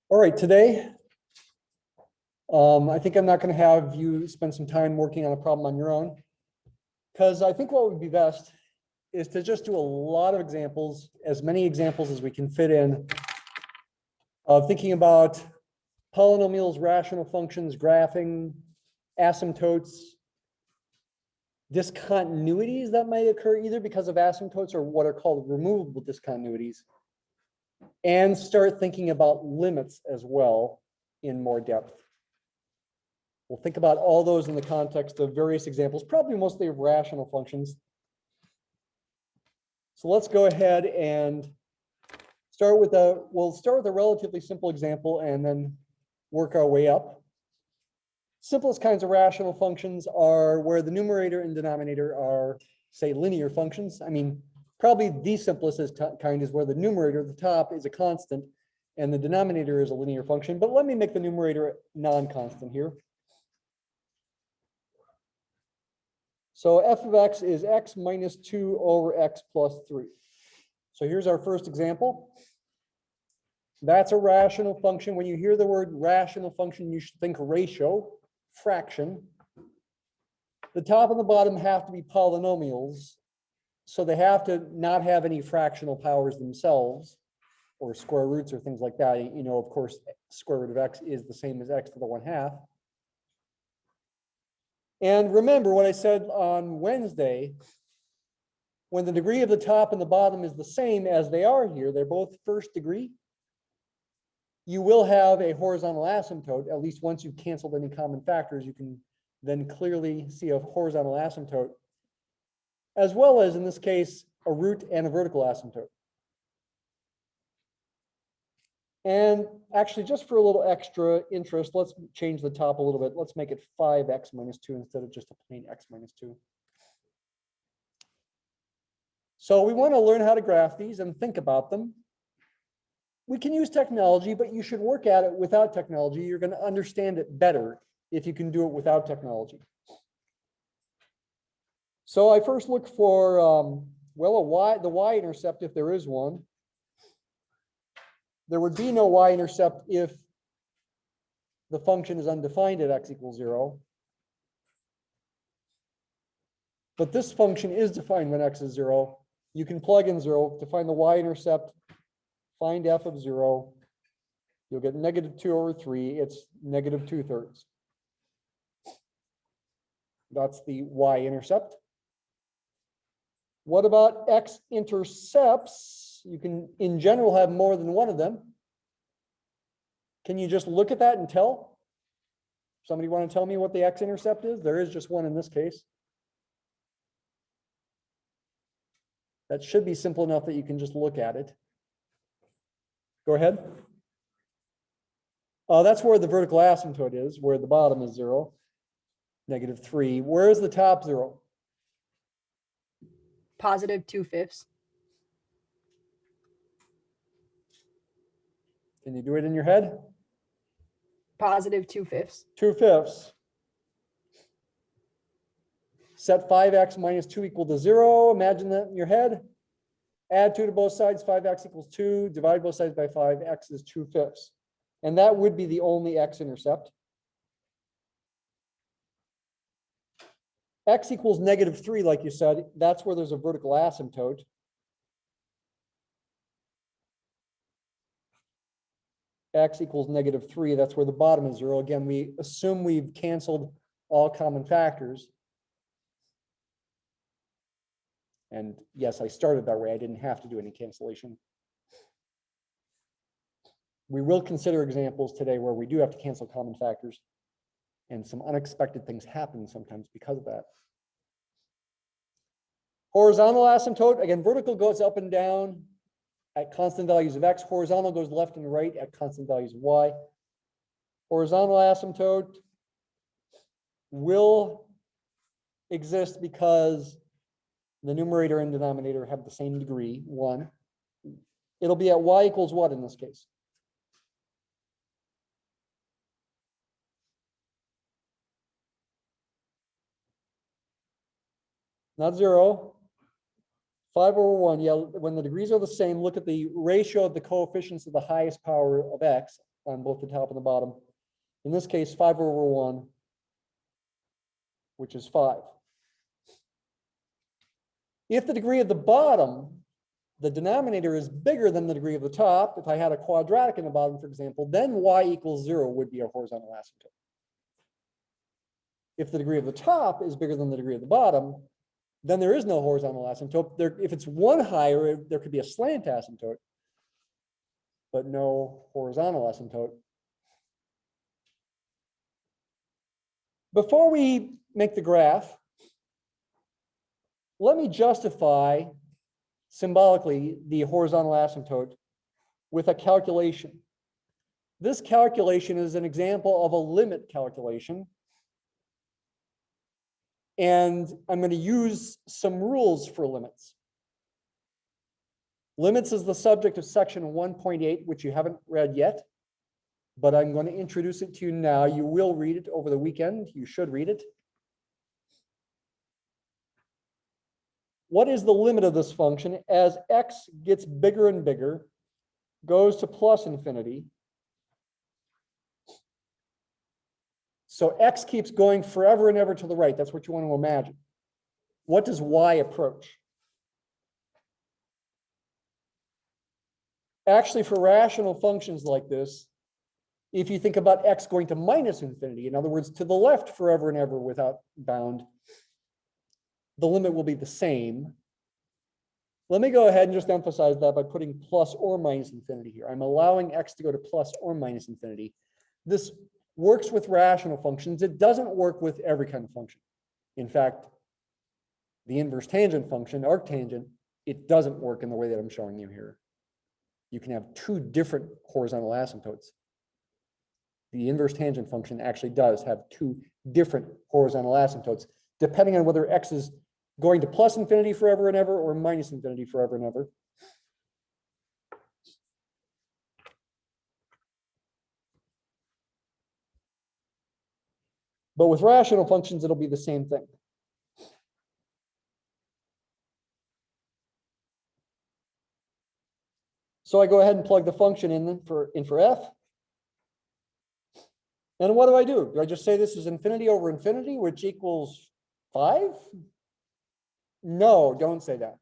All right, today, I think I'm not going to have you spend some time working on a problem on your own, because I think what would be best is to just do a lot of examples, as many examples as we can fit in, of thinking about polynomials, rational functions, graphing, asymptotes, discontinuities that might occur either because of asymptotes or what are called removable discontinuities, and start thinking about limits as well in more depth. We'll think about all those in the context of various examples, probably mostly of rational functions. So let's go ahead and we'll start with a relatively simple example and then work our way up. Simplest kinds of rational functions are where the numerator and denominator are, say, linear functions. I mean, probably the simplest kind is where the numerator at the top is a constant and the denominator is a linear function. But let me make the numerator non-constant here. So f of x is x minus 2 over x plus 3. So here's our first example. That's a rational function. When you hear the word rational function, you should think ratio, fraction. The top and the bottom have to be polynomials. So they have to not have any fractional powers themselves, or square roots or things like that. You know, of course, square root of x is the same as x to the 1/2. And remember what I said on Wednesday, when the degree of the top and the bottom is the same as they are here, they're both first degree, you will have a horizontal asymptote. At least once you've canceled any common factors, you can then clearly see a horizontal asymptote, as well as, in this case, a root and a vertical asymptote. And actually, just for a little extra interest, let's change the top a little bit. Let's make it 5x minus 2 instead of just a plain x minus 2. So we want to learn how to graph these and think about them. We can use technology, but you should work at it without technology. You're going to understand it better if you can do it without technology. So I first look for, the Y-intercept, if there is one. There would be no Y-intercept if the function is undefined at x equals 0. But this function is defined when x is 0. You can plug in 0 to find the Y-intercept, find f of 0. You'll get negative 2 over 3. It's negative 2/3. That's the Y-intercept. What about x-intercepts? You can, in general, have more than one of them. Can you just look at that and tell? Somebody want to tell me what the x-intercept is? There is just one in this case. That should be simple enough that you can just look at it. Go ahead. That's where the vertical asymptote is, where the bottom is 0, negative 3. Where is the top 0? Positive 2/5. Can you do it in your head? Positive 2/5. 2/5. Set 5x minus 2 equal to 0. Imagine that in your head. Add 2 to both sides. 5x equals 2. Divide both sides by 5. X is 2/5. And that would be the only x-intercept. X equals negative 3, like you said. That's where there's a vertical asymptote. X equals negative 3. That's where the bottom is 0. Again, we assume we've canceled all common factors. And yes, I started that way. I didn't have to do any cancellation. We will consider examples today where we do have to cancel common factors. And some unexpected things happen sometimes because of that. Horizontal asymptote, again, vertical goes up and down at constant values of x. Horizontal goes left and right at constant values of y. Horizontal asymptote will exist because the numerator and denominator have the same degree, 1. It'll be at y equals what in this case? Not 0. 5 over 1. Yeah, when the degrees are the same, look at the ratio of the coefficients of the highest power of x. on both the top and the bottom. In this case, 5 over 1, which is 5. If the degree of the bottom, the denominator, is bigger than the degree of the top, if I had a quadratic in the bottom, for example, then y equals 0 would be a horizontal asymptote. If the degree of the top is bigger than the degree of the bottom, then there is no horizontal asymptote. If it's one higher, there could be a slant asymptote, but no horizontal asymptote. Before we make the graph, let me justify symbolically the horizontal asymptote with a calculation. This calculation is an example of a limit calculation. And I'm going to use some rules for limits. Limits is the subject of section 1.8, which you haven't read yet, but I'm going to introduce it to you now. You will read it over the weekend. You should read it. What is the limit of this function as x gets bigger and bigger, goes to plus infinity? So x keeps going forever and ever to the right. That's what you want to imagine. What does y approach? Actually, for rational functions like this, if you think about x going to minus infinity, in other words, to the left forever and ever without bound, the limit will be the same. Let me go ahead and just emphasize that by putting plus or minus infinity here. I'm allowing x to go to plus or minus infinity. This works with rational functions. It doesn't work with every kind of function. In fact, the inverse tangent function, arctangent, it doesn't work in the way that I'm showing you here. You can have two different horizontal asymptotes. The inverse tangent function actually does have two different horizontal asymptotes, depending on whether x is going to plus infinity forever and ever or minus infinity forever and ever. But with rational functions, it'll be the same thing. So I go ahead and plug the function in for f. And what do? Do I just say this is infinity over infinity, which equals 5? No, don't say that.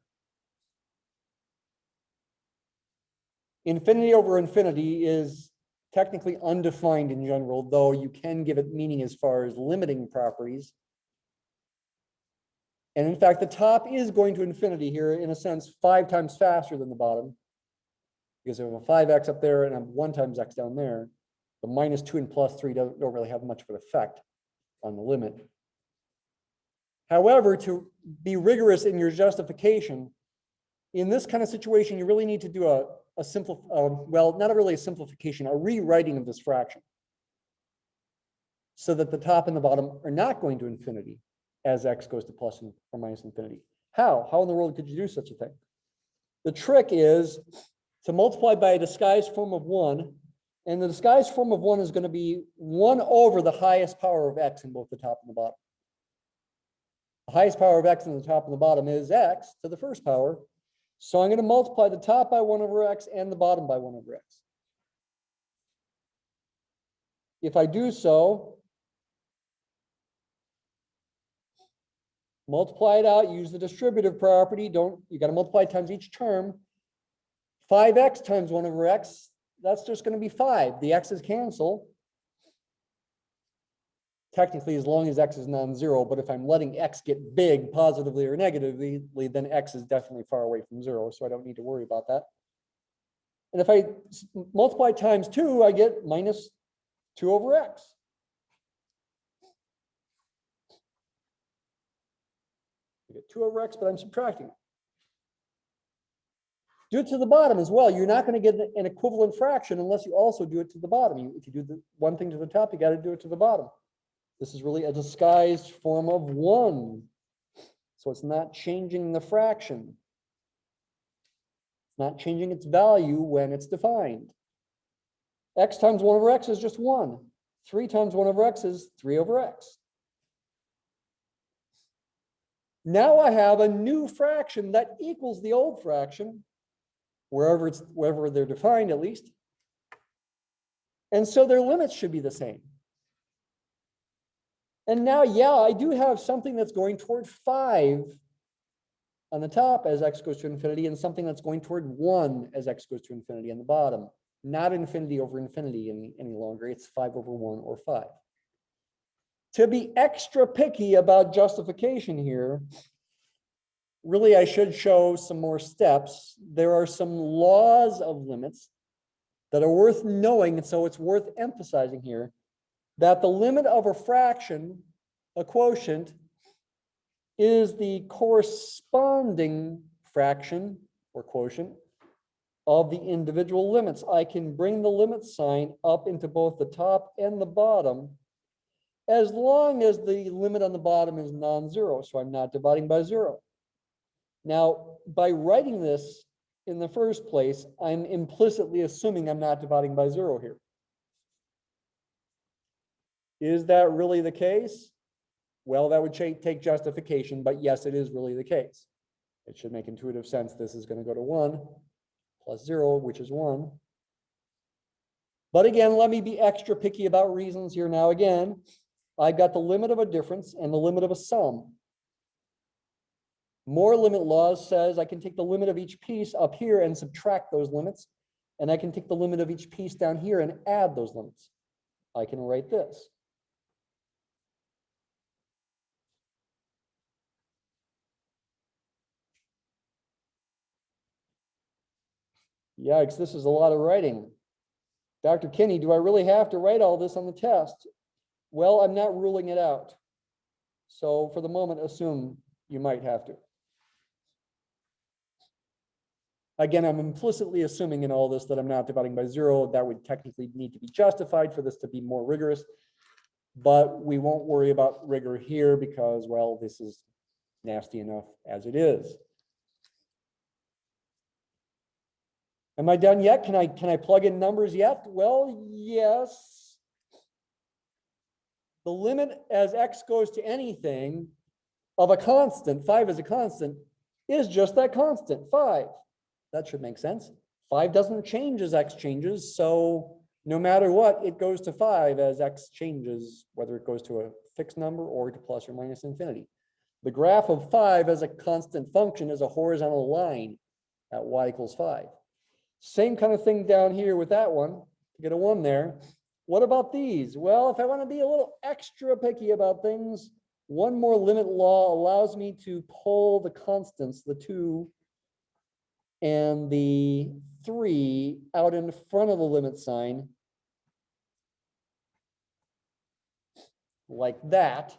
Infinity over infinity is technically undefined in general, though you can give it meaning as far as limiting properties. And in fact, the top is going to infinity here, in a sense, 5 times faster than the bottom. Because I have a 5x up there and I have 1 times x down there. The minus 2 and plus 3 don't really have much of an effect on the limit. However, to be rigorous in your justification, in this kind of situation, you really need to do well, not really a simplification, a rewriting of this fraction, so that the top and the bottom are not going to infinity as x goes to plus or minus infinity. How? How in the world could you do such a thing? The trick is to multiply by a disguised form of 1, and the disguised form of 1 is going to be 1 over the highest power of x in both the top and the bottom. The highest power of x in the top and the bottom is x to the first power. So I'm going to multiply the top by 1 over x and the bottom by 1 over x. If I do so, multiply it out, use the distributive property. You got to multiply times each term. 5x times 1 over x, that's just going to be 5. The x's cancel. Technically, as long as x is non-zero, but if I'm letting x get big positively or negatively, then x is definitely far away from 0, so I don't need to worry about that. And if I multiply times 2, I get minus 2 over x. I get 2 over x, but I'm subtracting it. Do it to the bottom as well. You're not going to get an equivalent fraction unless you also do it to the bottom. If you do the one thing to the top, you got to do it to the bottom. This is really a disguised form of 1. So it's not changing the fraction. It's not changing its value when it's defined. X times 1 over x is just 1. 3 times 1 over x is 3 over x. Now I have a new fraction that equals the old fraction, wherever they're defined at least. And so their limits should be the same. And now, yeah, I do have something that's going toward 5 on the top as x goes to infinity, and something that's going toward 1 as x goes to infinity on the bottom. Not infinity over infinity any longer. It's 5 over 1 or 5. To be extra picky about justification here, really I should show some more steps. There are some laws of limits that are worth knowing, and so it's worth emphasizing here that the limit of a fraction, a quotient, is the corresponding fraction or quotient of the individual limits. I can bring the limit sign up into both the top and the bottom as long as the limit on the bottom is non-zero, so I'm not dividing by 0. Now, by writing this in the first place, I'm implicitly assuming I'm not dividing by 0 here. Is that really the case? Well, that would take justification, but yes, it is really the case. It should make intuitive sense. This is going to go to 1 plus 0, which is 1. But again, let me be extra picky about reasons here now. Again, I've got the limit of a difference and the limit of a sum. More limit laws says I can take the limit of each piece up here and subtract those limits, and I can take the limit of each piece down here and add those limits. I can write this. Yikes, this is a lot of writing. Dr. Kinney, do I really have to write all this on the test? Well, I'm not ruling it out. So for the moment, assume you might have to. Again, I'm implicitly assuming in all this that I'm not dividing by 0. That would technically need to be justified for this to be more rigorous. But we won't worry about rigor here because, well, this is nasty enough as it is. Am I done yet? Can I plug in numbers yet? Well, yes. The limit as x goes to anything of a constant, 5 is a constant, is just that constant, 5. That should make sense. 5 doesn't change as x changes, so no matter what, it goes to 5 as x changes, whether it goes to a fixed number or to plus or minus infinity. The graph of 5 as a constant function is a horizontal line at y equals 5. Same kind of thing down here with that one, to get a 1 there. What about these? Well, if I want to be a little extra picky about things, one more limit law allows me to pull the constants, the 2 and the 3, out in front of the limit sign, like that.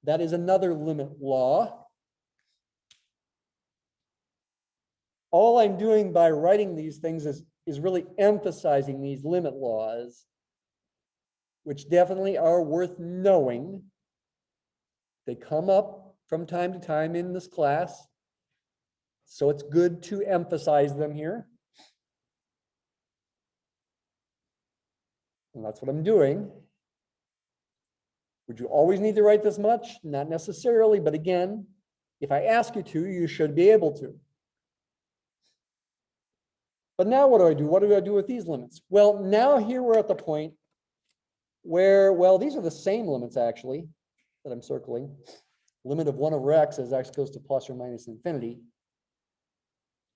That is another limit law. All I'm doing by writing these things is really emphasizing these limit laws, which definitely are worth knowing. They come up from time to time in this class, so it's good to emphasize them here. And that's what I'm doing. Would you always need to write this much? Not necessarily, but again, if I ask you to, you should be able to. But now what do I do? What do I do with these limits? Well, now here we're at the point where, well, these are the same limits actually that I'm circling. Limit of 1 over x as x goes to plus or minus infinity.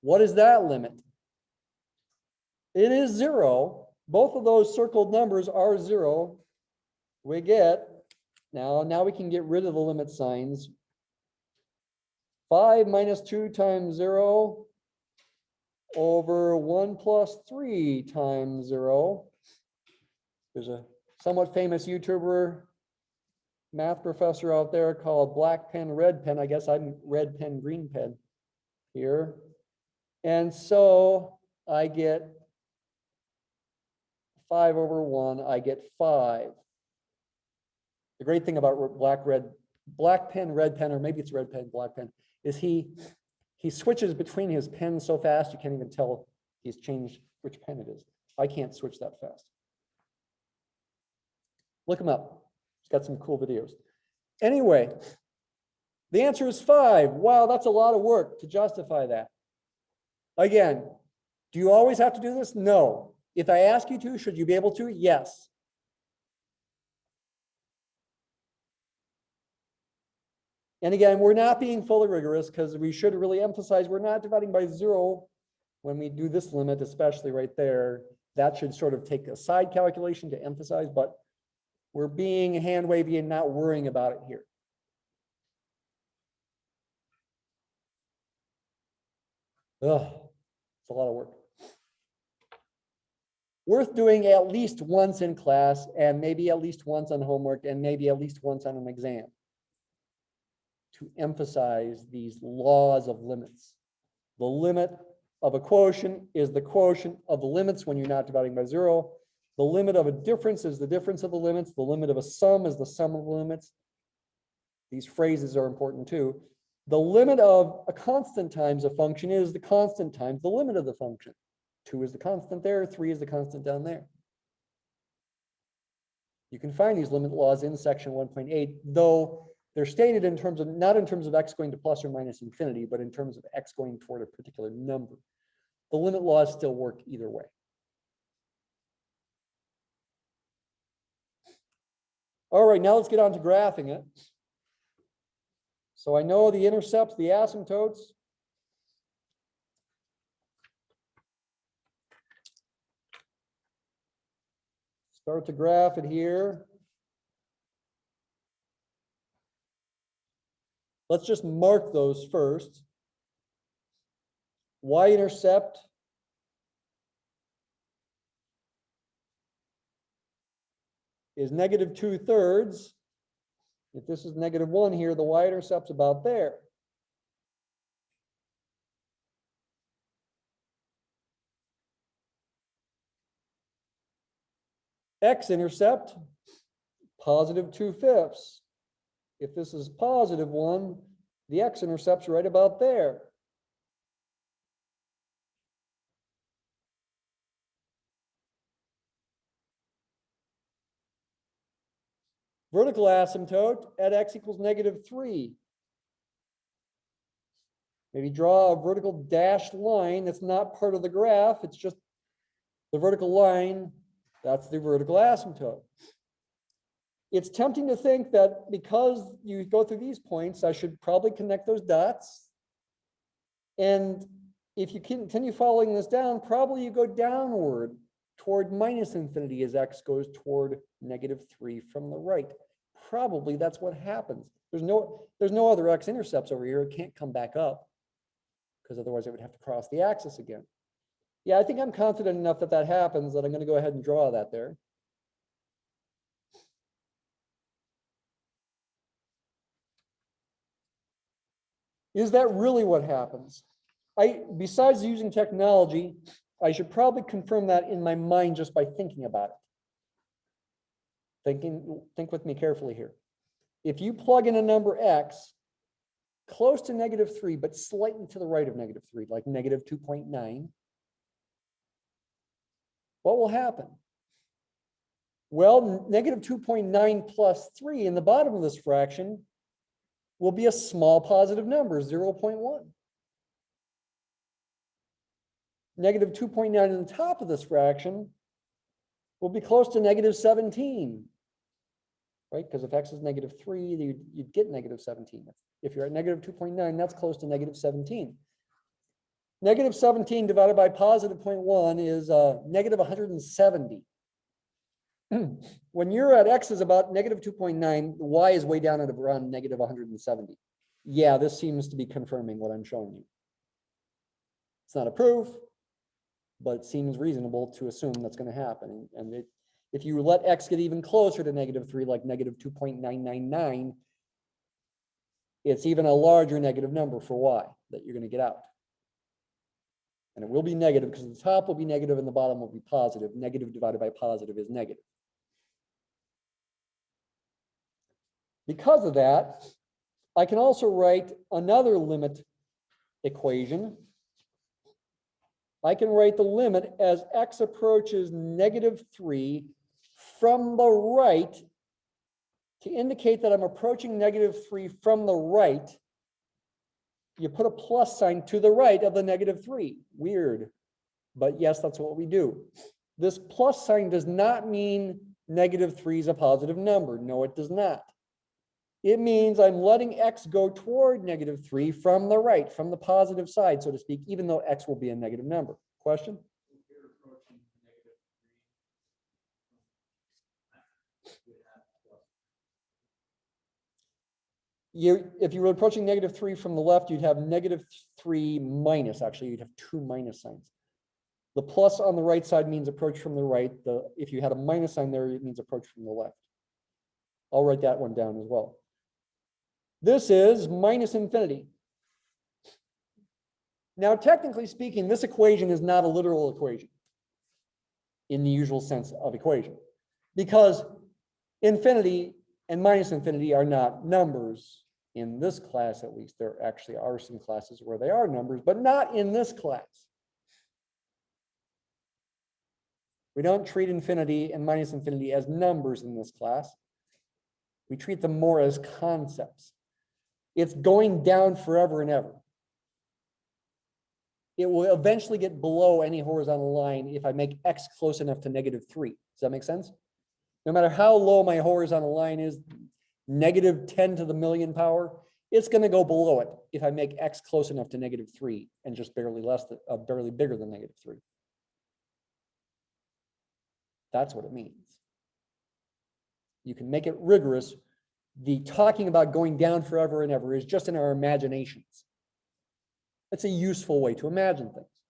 What is that limit? It is 0. Both of those circled numbers are 0. We get, now we can get rid of the limit signs. 5 minus 2 times 0 over 1 plus 3 times 0. There's a somewhat famous YouTuber math professor out there called Black Pen, Red Pen. I guess I'm Red Pen, Green Pen here. And so I get 5 over 1, I get 5. The great thing about Black Pen, Red Pen, or maybe it's Red Pen, Black Pen, is he switches between his pens so fast you can't even tell he's changed which pen it is. I can't switch that fast. Look him up. He's got some cool videos. Anyway, the answer is 5. Wow, that's a lot of work to justify that. Again, do you always have to do this? No. If I ask you to, should you be able to? Yes. And again, we're not being fully rigorous because we should really emphasize we're not dividing by 0 when we do this limit, especially right there. That should sort of take a side calculation to emphasize, but we're being hand wavy and not worrying about it here. Ugh, it's a lot of work. Worth doing at least once in class, and maybe at least once on homework, and maybe at least once on an exam, to emphasize these laws of limits. The limit of a quotient is the quotient of the limits when you're not dividing by 0. The limit of a difference is the difference of the limits. The limit of a sum is the sum of the limits. These phrases are important too. The limit of a constant times a function is the constant times the limit of the function. 2 is the constant there, 3 is the constant down there. You can find these limit laws in section 1.8, though they're stated in terms of, not in terms of x going to plus or minus infinity, but in terms of x going toward a particular number. The limit laws still work either way. All right, now let's get on to graphing it. So I know the intercepts, the asymptotes. Start to graph it here. Let's just mark those first. Y-intercept is negative 2/3. If this is negative 1 here, the y-intercept's about there. X-intercept, positive 2/5. If this is positive 1, the x-intercept's right about there. Vertical asymptote at x equals -3. Maybe draw a vertical dashed line that's not part of the graph. It's just the vertical line. That's the vertical asymptote. It's tempting to think that because you go through these points, I should probably connect those dots. And if you continue following this down, probably you go downward toward minus infinity as x goes toward -3 from the right. Probably that's what happens. There's no other x-intercepts over here. It can't come back up because otherwise it would have to cross the axis again. Yeah, I think I'm confident enough that that happens that I'm going to go ahead and draw that there. Is that really what happens? Besides using technology, I should probably confirm that in my mind just by thinking about it. Think with me carefully here. If you plug in a number x close to -3, but slightly to the right of -3, like -2.9, what will happen? Well, -2.9 plus 3 in the bottom of this fraction will be a small positive number, 0.1. -2.9 in the top of this fraction will be close to -17, right? Because if x is -3, you'd get -17. If you're at -2.9, that's close to -17. -17 divided by positive 0.1 is -170. When you're at x is about -2.9, y is way down at around -170. Yeah, this seems to be confirming what I'm showing you. It's not a proof, but it seems reasonable to assume that's going to happen. And if you let x get even closer to -3, like -2.999, it's even a larger negative number for y that you're going to get out. And it will be negative because the top will be negative and the bottom will be positive. Negative divided by positive is negative. Because of that, I can also write another limit equation. I can write the limit as x approaches -3 from the right to indicate that I'm approaching -3 from the right. You put a plus sign to the right of the -3. Weird, but yes, that's what we do. This plus sign does not mean -3 is a positive number. No, it does not. It means I'm letting x go toward -3 from the right, from the positive side, so to speak, even though x will be a negative number. Question? If you were approaching -3 from the left, you'd have -3 minus, actually, you'd have 2 minus signs. The plus on the right side means approach from the right. If you had a minus sign there, it means approach from the left. I'll write that one down as well. This is minus infinity. Now, technically speaking, this equation is not a literal equation in the usual sense of equation, because infinity and minus infinity are not numbers in this class, at least. There actually are some classes where they are numbers, but not in this class. We don't treat infinity and minus infinity as numbers in this class. We treat them more as concepts. It's going down forever and ever. It will eventually get below any horizontal line if I make x close enough to -3. Does that make sense? No matter how low my horizontal line is, -10 to the million power, it's going to go below it if I make x close enough to -3 and just barely barely bigger than -3. That's what it means. You can make it rigorous. The talking about going down forever and ever is just in our imaginations. It's a useful way to imagine things.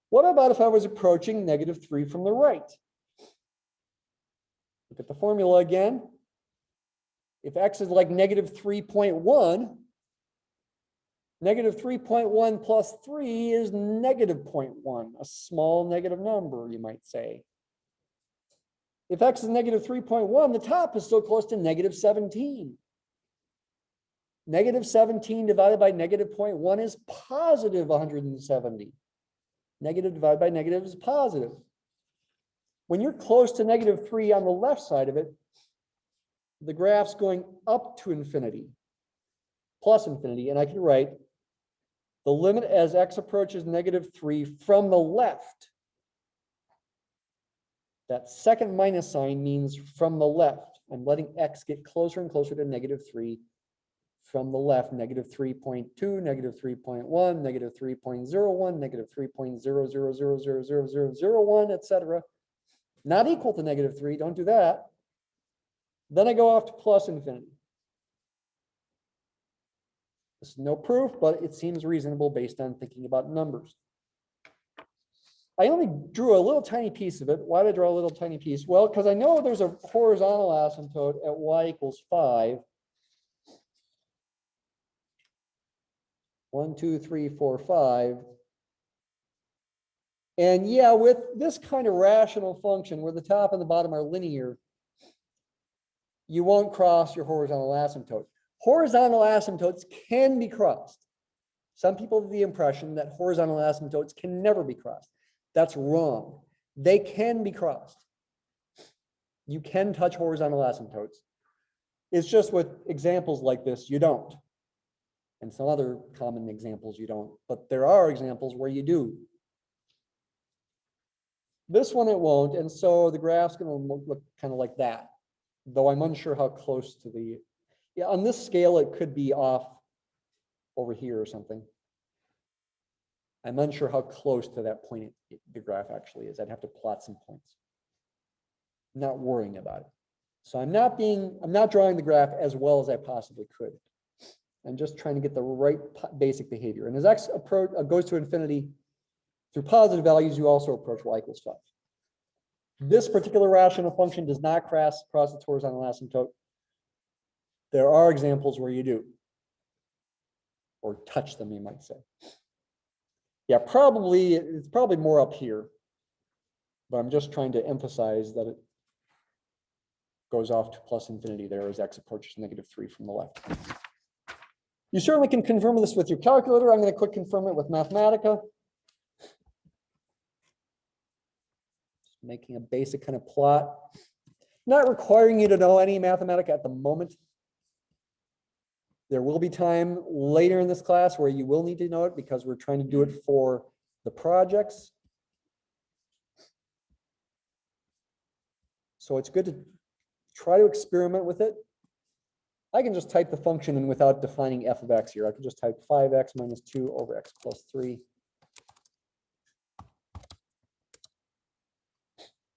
What about if I was approaching -3 from the right? Look at the formula again. If x is like -3.1, -3.1 plus 3 is -0.1, a small negative number, you might say. If x is -3.1, the top is still close to -17. -17 divided by -0.1 is positive 170. Negative divided by negative is positive. When you're close to -3 on the left side of it, the graph's going up to infinity, plus infinity, and I can write the limit as x approaches -3 from the left. That second minus sign means from the left. I'm letting x get closer and closer to -3 from the left. -3.2, -3.1, -3.01, -3.000000001, etc. Not equal to -3. Don't do that. Then I go off to plus infinity. This is no proof, but it seems reasonable based on thinking about numbers. I only drew a little tiny piece of it. Why did I draw a little tiny piece? Well, because I know there's a horizontal asymptote at y equals 5. 1, 2, 3, 4, 5. And yeah, with this kind of rational function where the top and the bottom are linear, you won't cross your horizontal asymptote. Horizontal asymptotes can be crossed. Some people have the impression that horizontal asymptotes can never be crossed. That's wrong. They can be crossed. You can touch horizontal asymptotes. It's just with examples like this, you don't. And some other common examples you don't. But there are examples where you do. This one it won't, and so the graph's going to look kind of like that. Though I'm unsure how close to the, yeah, on this scale it could be off over here or something. I'm unsure how close to that point the graph actually is. I'd have to plot some points. I'm not worrying about it. So I'm not drawing the graph as well as I possibly could. I'm just trying to get the right basic behavior. And as x goes to infinity through positive values, you also approach y equals 5. This particular rational function does not cross its horizontal asymptote. There are examples where you do, or touch them, you might say. Yeah, it's probably more up here, but I'm just trying to emphasize that it goes off to plus infinity there as x approaches -3 from the left. You certainly can confirm this with your calculator. I'm going to quick confirm it with Mathematica. Just making a basic kind of plot. Not requiring you to know any Mathematica at the moment. There will be time later in this class where you will need to know it because we're trying to do it for the projects. So it's good to try to experiment with it. I can just type the function in without defining f of x here. I can just type 5x minus 2 over x plus 3.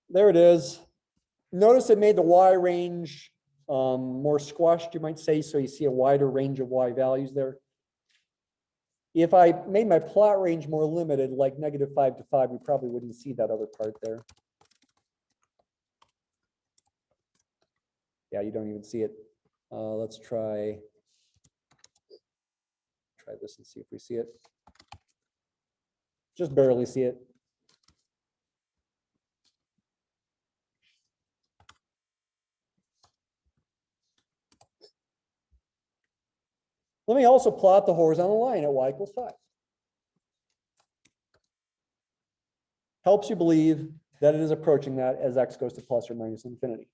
There it is. Notice it made the y range more squashed, you might say, so you see a wider range of y values there. If I made my plot range more limited, like -5 to 5, we probably wouldn't see that other part there. Yeah, you don't even see it. Let's try this and see if we see it. Just barely see it. Let me also plot the horizontal line at y equals 5. Helps you believe that it is approaching that as x goes to plus or minus infinity.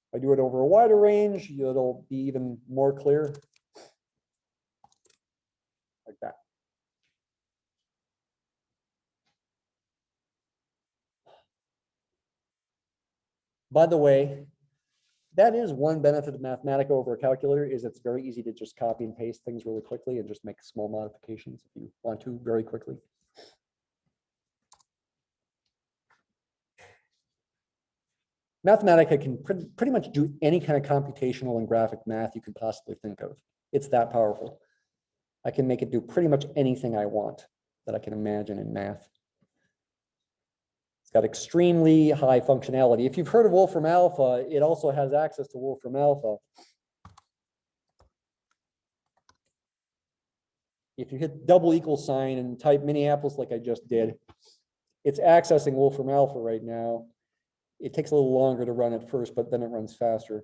If I do it over a wider range, it'll be even more clear. Like that. By the way, that is one benefit of Mathematica over a calculator, is it's very easy to just copy and paste things really quickly and just make small modifications if you want to very quickly. Mathematica can pretty much do any kind of computational and graphic math you can possibly think of. It's that powerful. I can make it do pretty much anything I want that I can imagine in math. It's got extremely high functionality. If you've heard of Wolfram Alpha, it also has access to Wolfram Alpha. If you hit double equal sign and type Minneapolis like I just did, it's accessing Wolfram Alpha right now. It takes a little longer to run at first, but then it runs faster.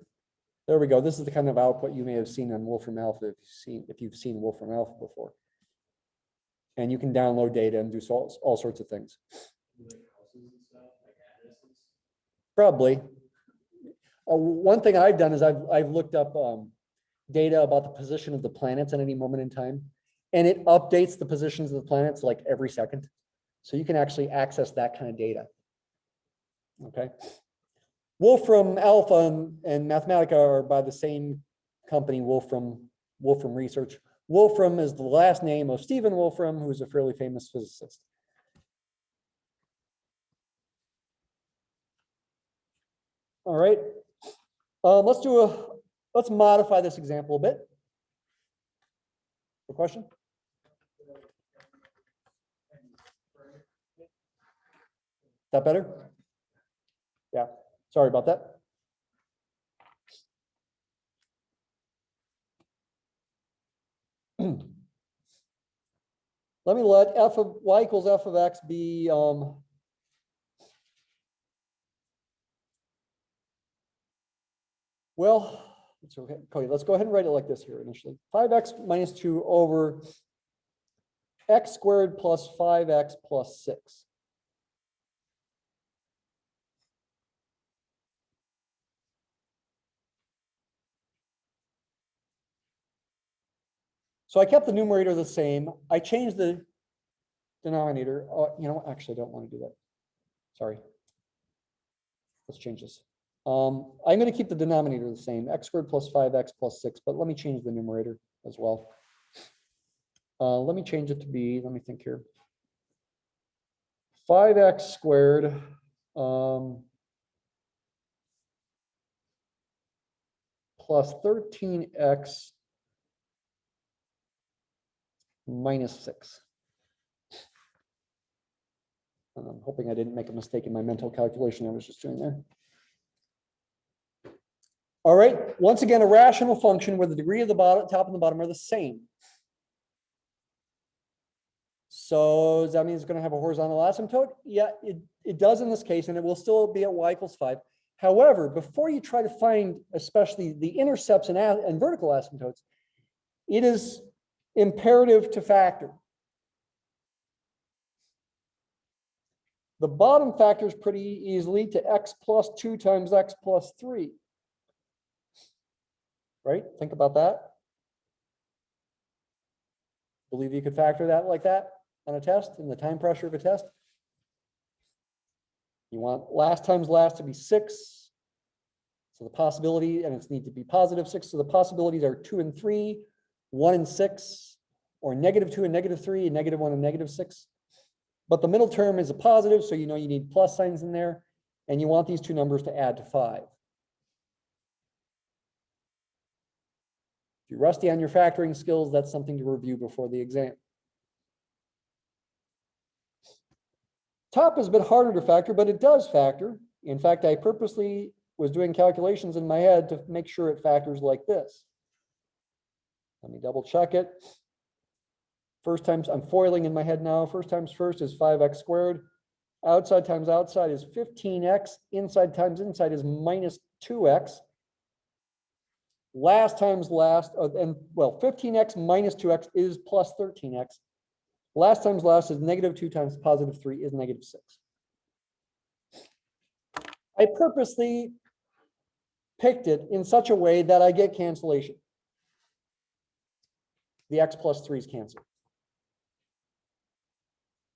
There we go. This is the kind of output you may have seen on Wolfram Alpha if you've seen Wolfram Alpha before. And you can download data and do all sorts of things. Probably. One thing I've done is I've looked up data about the position of the planets at any moment in time, and it updates the positions of the planets like every second. So you can actually access that kind of data. Okay. Wolfram Alpha and Mathematica are by the same company, Wolfram Research. Wolfram is the last name of Stephen Wolfram, who's a fairly famous physicist. All right. Let's modify this example a bit. A question? Is that better? Yeah. Sorry about that. Let me let f of y equals f of x be well, it's okay. Let's go ahead and write it like this here initially. 5x minus 2 over x squared plus 5x plus 6. So I kept the numerator the same. I changed the denominator. You know, actually, I don't want to do that. Sorry. Let's change this. I'm going to keep the denominator the same, x squared plus 5x plus 6, but let me change the numerator as well. Let me change it to be, let me think here, 5x squared plus 13x minus 6. And I'm hoping I didn't make a mistake in my mental calculation I was just doing there. All right, once again, a rational function where the degree of the top and the bottom are the same. So does that mean it's going to have a horizontal asymptote? Yeah, it does in this case, and it will still be at y equals 5. However, before you try to find especially the intercepts and vertical asymptotes, it is imperative to factor. The bottom factors pretty easily to x plus 2 times x plus 3. Right? Think about that. Believe you could factor that like that on a test in the time pressure of a test? You want last times last to be 6. So the possibility, and it's need to be positive 6. So the possibilities are 2 and 3, 1 and 6, or -2 and -3, and -1 and -6. But the middle term is a positive, so you know you need plus signs in there, and you want these two numbers to add to 5. If you're rusty on your factoring skills, that's something to review before the exam. Top is a bit harder to factor, but it does factor. In fact, I purposely was doing calculations in my head to make sure it factors like this. Let me double check it. First times, I'm foiling in my head now. First times first is 5x squared. Outside times outside is 15x. Inside times inside is -2x. Last times last, and well, 15x minus 2x is plus 13x. Last times last is -2 times +3 is -6. I purposely picked it in such a way that I get cancellation. The x plus 3's cancel.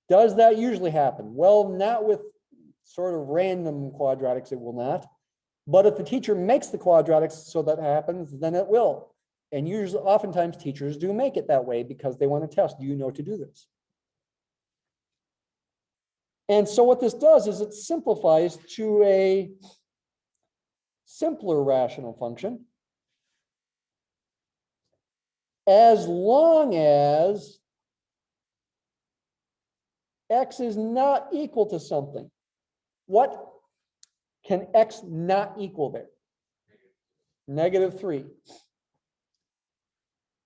Does that usually happen? Well, not with sort of random quadratics, it will not. But if the teacher makes the quadratics so that happens, then it will. And usually, oftentimes, teachers do make it that way because they want to test, do you know to do this? And so what this does is it simplifies to a simpler rational function as long as x is not equal to something. What can x not equal there? -3.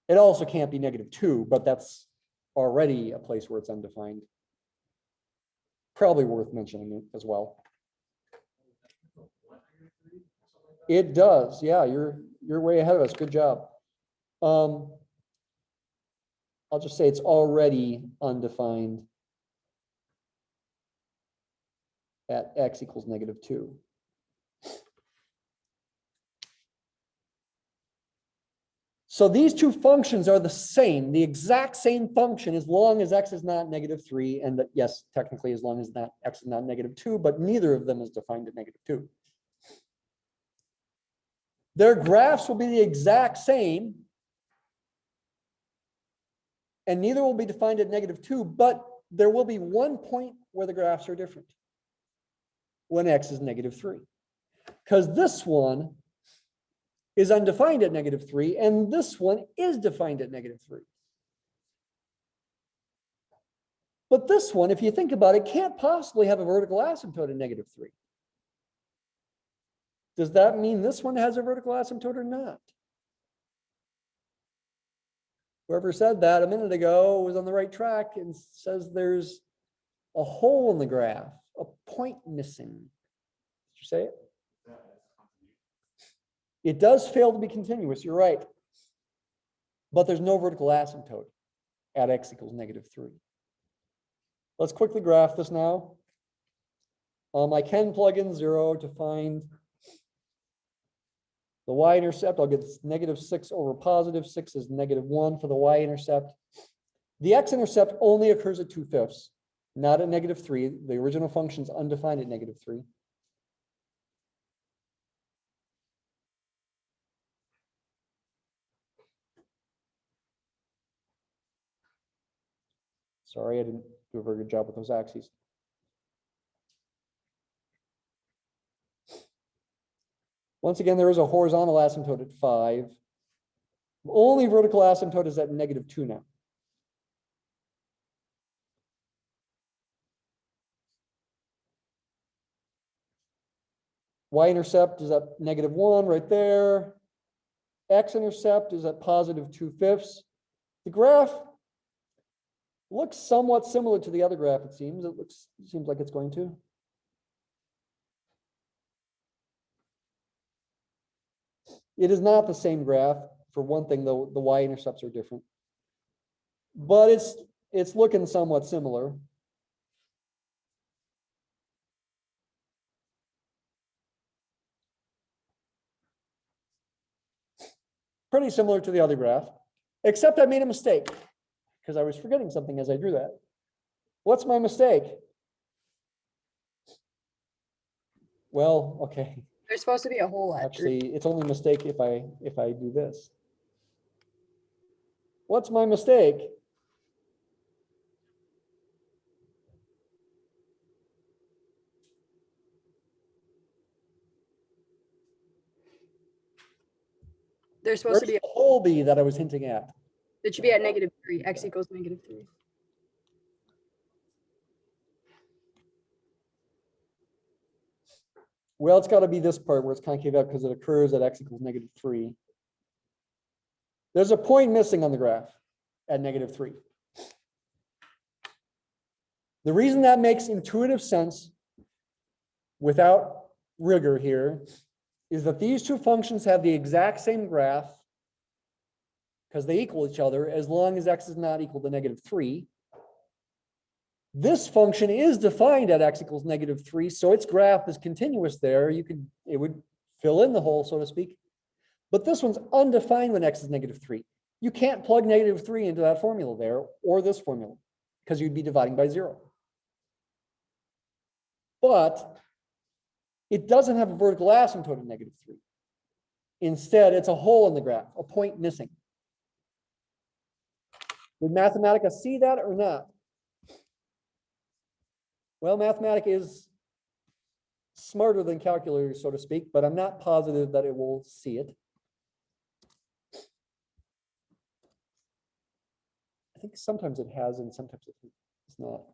It also can't be -2, but that's already a place where it's undefined. Probably worth mentioning it as well. It does, yeah, you're way ahead of us. Good job. I'll just say it's already undefined at x equals -2. So these two functions are the same, the exact same function, as long as x is not -3, and that, yes, technically as long as x is not -2, but neither of them is defined at -2. Their graphs will be the exact same, and neither will be defined at -2, but there will be one point where the graphs are different when x is -3. Because this one is undefined at -3, and this one is defined at -3. But this one, if you think about it, can't possibly have a vertical asymptote at -3. Does that mean this one has a vertical asymptote or not? Whoever said that a minute ago was on the right track and says there's a hole in the graph, a point missing. Did you say it? It does fail to be continuous, you're right. But there's no vertical asymptote at x equals -3. Let's quickly graph this now. I can plug in 0 to find the y-intercept. I'll get -6 over +6 is -1 for the y-intercept. The x-intercept only occurs at 2/5, not at -3. The original function is undefined at -3. Sorry, I didn't do a very good job with those axes. Once again, there is a horizontal asymptote at 5. Only vertical asymptote is at -2 now. Y-intercept is at -1 right there. X-intercept is at +2/5. The graph looks somewhat similar to the other graph, it seems. It seems like it's going to. It is not the same graph. For one thing, though, the y-intercepts are different. But it's looking somewhat similar. Pretty similar to the other graph, except I made a mistake because I was forgetting something as I drew that. What's my mistake? Well, okay. There's supposed to be a hole after. Actually, it's only a mistake if I do this. What's my mistake? There's supposed Where's to be the hole be that I was hinting at? it should be at -3. X equals -3. Well, it's got to be this part where it's concave out because it occurs at x equals -3. There's a point missing on the graph at -3. The reason that makes intuitive sense without rigor here is that these two functions have the exact same graph because they equal each other as long as x is not equal to -3. This function is defined at x equals -3, so its graph is continuous there. It would fill in the hole, so to speak. But this one's undefined when x is -3. You can't plug -3 into that formula there or this formula because you'd be dividing by 0. But it doesn't have a vertical asymptote of -3. Instead, it's a hole in the graph, a point missing. Would Mathematica see that or not? Well, Mathematica is smarter than calculators, so to speak, but I'm not positive that it will see it. I think sometimes it has and sometimes it's not.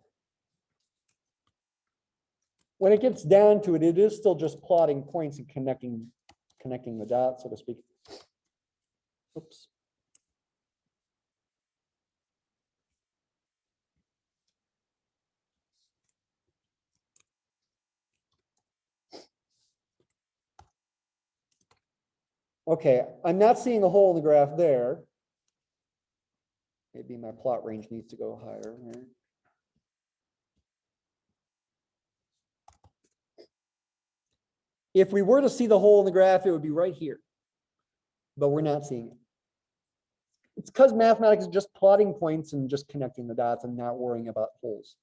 When it gets down to it, it is still just plotting points and connecting the dots, so to speak. Oops. Okay, I'm not seeing a hole in the graph there. Maybe my plot range needs to go higher. If we were to see the hole in the graph, it would be right here. But we're not seeing it. It's because mathematics is just plotting points and just connecting the dots and not worrying about holes.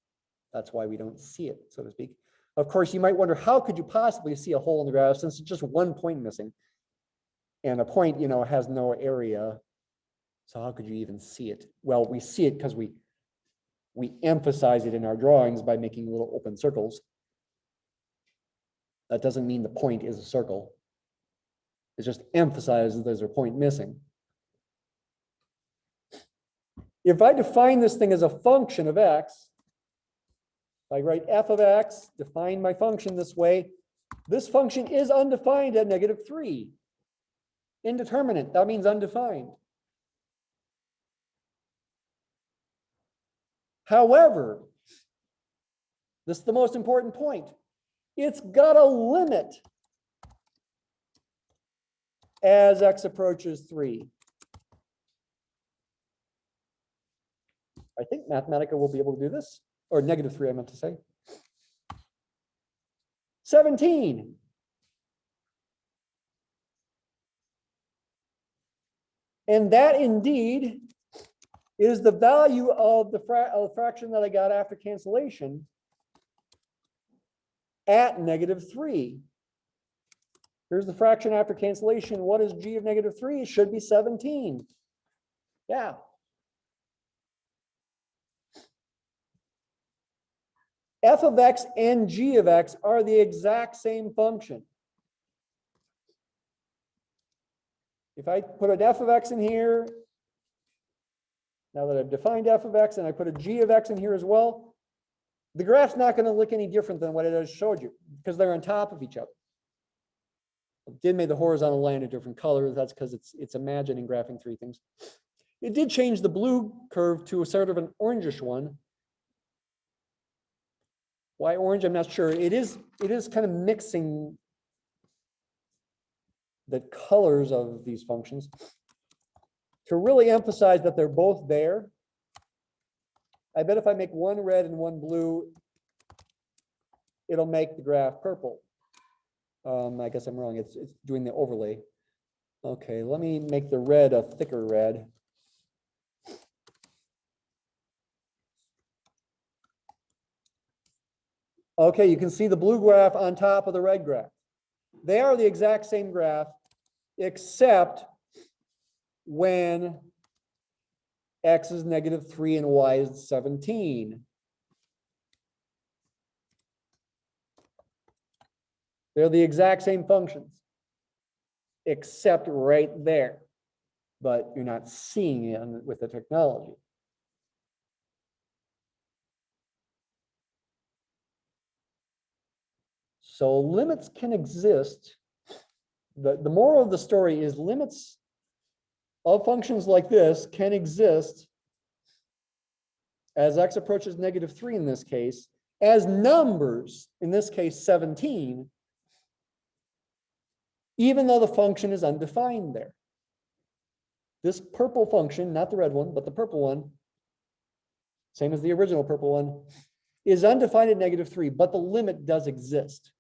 That's why we don't see it, so to speak. Of course, you might wonder, how could you possibly see a hole in the graph since it's just one point missing? And a point, has no area. So how could you even see it? Well, we see it because we emphasize it in our drawings by making little open circles. That doesn't mean the point is a circle. It just emphasizes there's a point missing. If I define this thing as a function of x, I write f of x, define my function this way, this function is undefined at -3. Indeterminate, that means undefined. However, this is the most important point. It's got a limit as x approaches 3. I think Mathematica will be able to do this, or -3, I meant to say. 17. And that indeed is the value of the fraction that I got after cancellation at -3. Here's the fraction after cancellation. What is g of -3? It should be 17. Yeah. F of x and g of x are the exact same function. If I put an f of x in here, now that I've defined f of x and I put a g of x in here as well, the graph's not going to look any different than what I just showed you because they're on top of each other. I did make the horizontal line a different color. That's because it's imagining graphing three things. It did change the blue curve to a sort of an orangish one. Why orange? I'm not sure. It is kind of mixing the colors of these functions to really emphasize that they're both there. I bet if I make one red and one blue, it'll make the graph purple. I guess I'm wrong. It's doing the overlay. Okay, let me make the red a thicker red. Okay, you can see the blue graph on top of the red graph. They are the exact same graph, except when x is -3 and y is 17. They're the exact same functions, except right there. But you're not seeing it with the technology. So limits can exist. The moral of the story is limits of functions like this can exist as x approaches -3 in this case, as numbers, in this case 17, even though the function is undefined there. This purple function, not the red one, but the purple one, same as the original purple one, is undefined at -3, but the limit does exist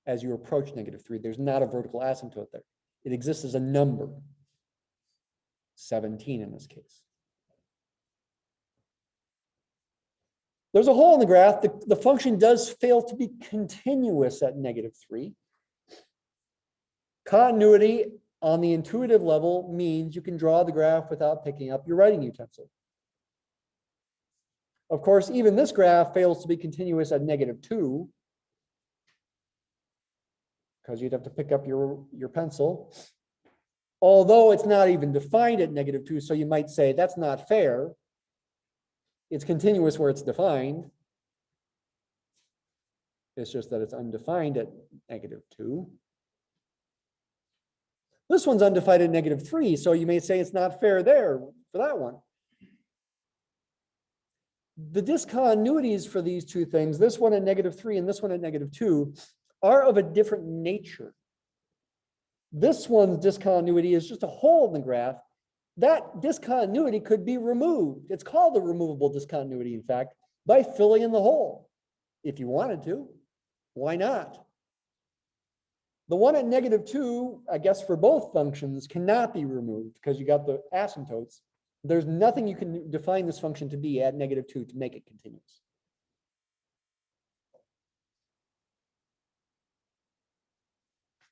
as you approach -3. There's not a vertical asymptote there. It exists as a number, 17 in this case. There's a hole in the graph. The function does fail to be continuous at -3. Continuity on the intuitive level means you can draw the graph without picking up your writing utensil. Of course, even this graph fails to be continuous at -2, because you'd have to pick up your pencil. Although it's not even defined at -2, so you might say that's not fair. It's continuous where it's defined. It's just that it's undefined at -2. This one's undefined at -3, so you may say it's not fair there for that one. The discontinuities for these two things, this one at -3 and this one at -2, are of a different nature. This one's discontinuity is just a hole in the graph. That discontinuity could be removed. It's called a removable discontinuity, in fact, by filling in the hole. If you wanted to, why not? The one at -2, I guess for both functions, cannot be removed because you got the asymptotes. There's nothing you can define this function to be at -2 to make it continuous.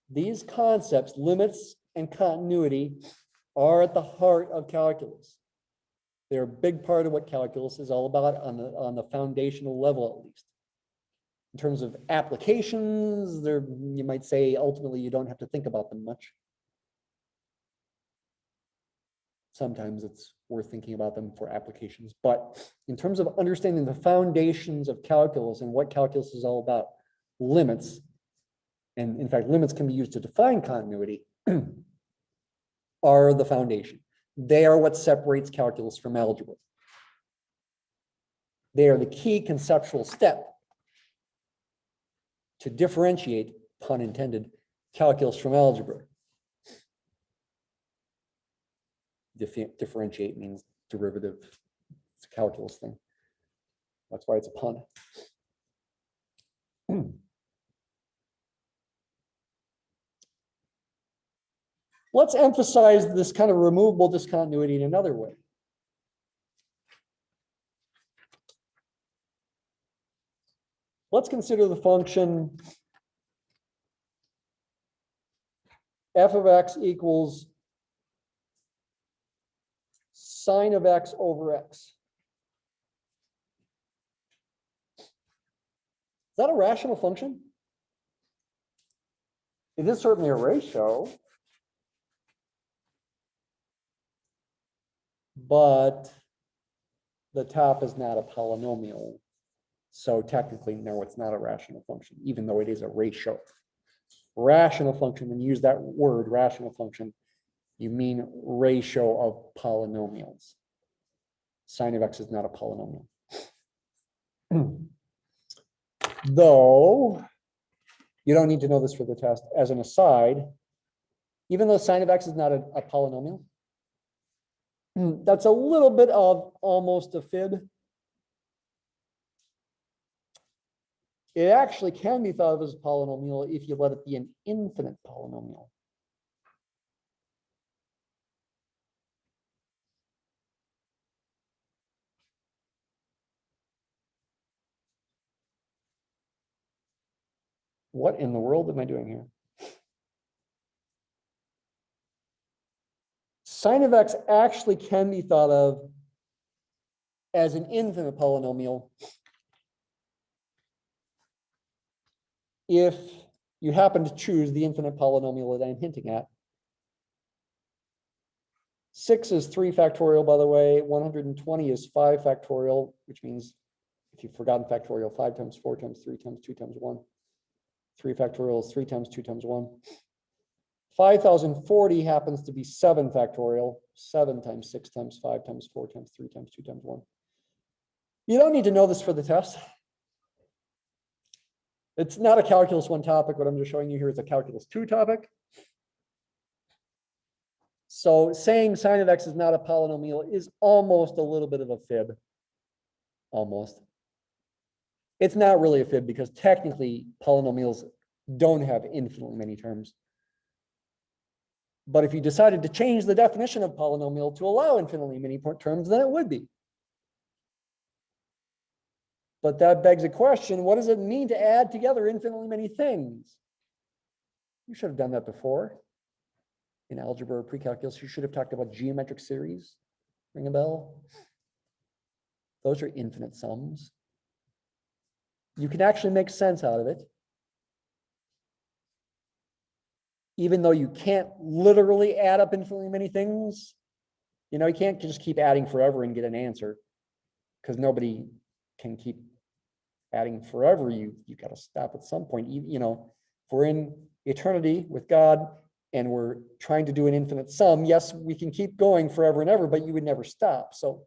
These concepts, limits and continuity, are at the heart of calculus. They're a big part of what calculus is all about on the foundational level, at least. In terms of applications, you might say ultimately you don't have to think about them much. Sometimes it's worth thinking about them for applications, but in terms of understanding the foundations of calculus and what calculus is all about, limits, and in fact, limits can be used to define continuity, are the foundation. They are what separates calculus from algebra. They are the key conceptual step to differentiate, pun intended, calculus from algebra. Differentiate means derivative. It's a calculus thing. That's why it's a pun. Let's emphasize this kind of removable discontinuity in another way. Let's consider the function f of x equals sine of x over x. Is that a rational function? It is certainly a ratio, but the top is not a polynomial. So technically, no, it's not a rational function, even though it is a ratio. Rational function, when you use that word, rational function, you mean ratio of polynomials. Sine of x is not a polynomial. Though, you don't need to know this for the test. As an aside, even though sine of x is not a polynomial, that's a little bit of almost a fib. It actually can be thought of as a polynomial if you let it be an infinite polynomial. What in the world am I doing here? Sine of x actually can be thought of as an infinite polynomial if you happen to choose the infinite polynomial that I'm hinting at. 6 is 3 factorial, by the way. 120 is 5 factorial, which means if you've forgotten factorial, 5 times 4 times 3 times 2 times 1. 3 factorial is 3 times 2 times 1. 5040 happens to be 7 factorial. 7 times 6 times 5 times 4 times 3 times 2 times 1. You don't need to know this for the test. It's not a calculus 1 topic. What I'm just showing you here is a calculus 2 topic. So saying sine of x is not a polynomial is almost a little bit of a fib. Almost. It's not really a fib because technically polynomials don't have infinitely many terms. But if you decided to change the definition of polynomial to allow infinitely many terms, then it would be. But that begs a question, what does it mean to add together infinitely many things? You should have done that before. In algebra or pre-calculus, you should have talked about geometric series. Ring a bell? Those are infinite sums. You can actually make sense out of it. Even though you can't literally add up infinitely many things. You know, you can't just keep adding forever and get an answer. Because nobody can keep adding forever. You got to stop at some point. You know, if we're in eternity with God, and we're trying to do an infinite sum, yes, we can keep going forever and ever, but you would never stop. So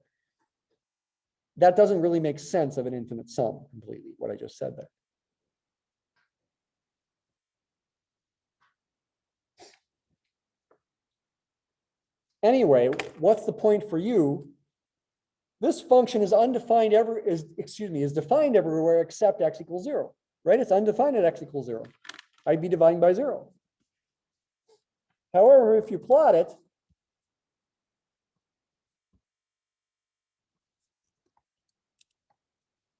that doesn't really make sense of an infinite sum completely, what I just said there. Anyway, what's the point for you? This function is undefined is defined everywhere except x equals 0, right? It's undefined at x equals 0. I'd be dividing by 0. However, if you plot it,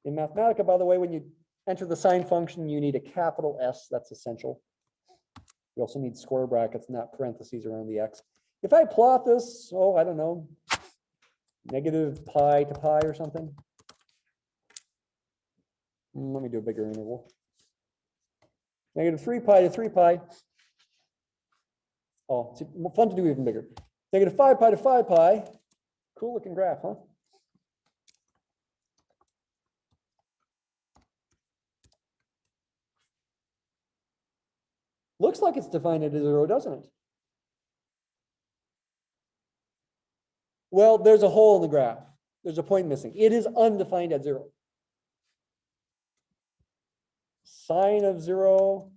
in Mathematica, by the way, when you enter the sine function, you need a capital S. That's essential. You also need square brackets, not parentheses around the x. If I plot this, I don't know, negative pi to pi or something. Let me do a bigger interval. Negative 3 pi to 3 pi. Oh, it's fun to do even bigger. Negative 5 pi to 5 pi. Cool looking graph, huh? Looks like it's defined at 0, doesn't it? Well, there's a hole in the graph. There's a point missing. It is undefined at 0. Sine of 0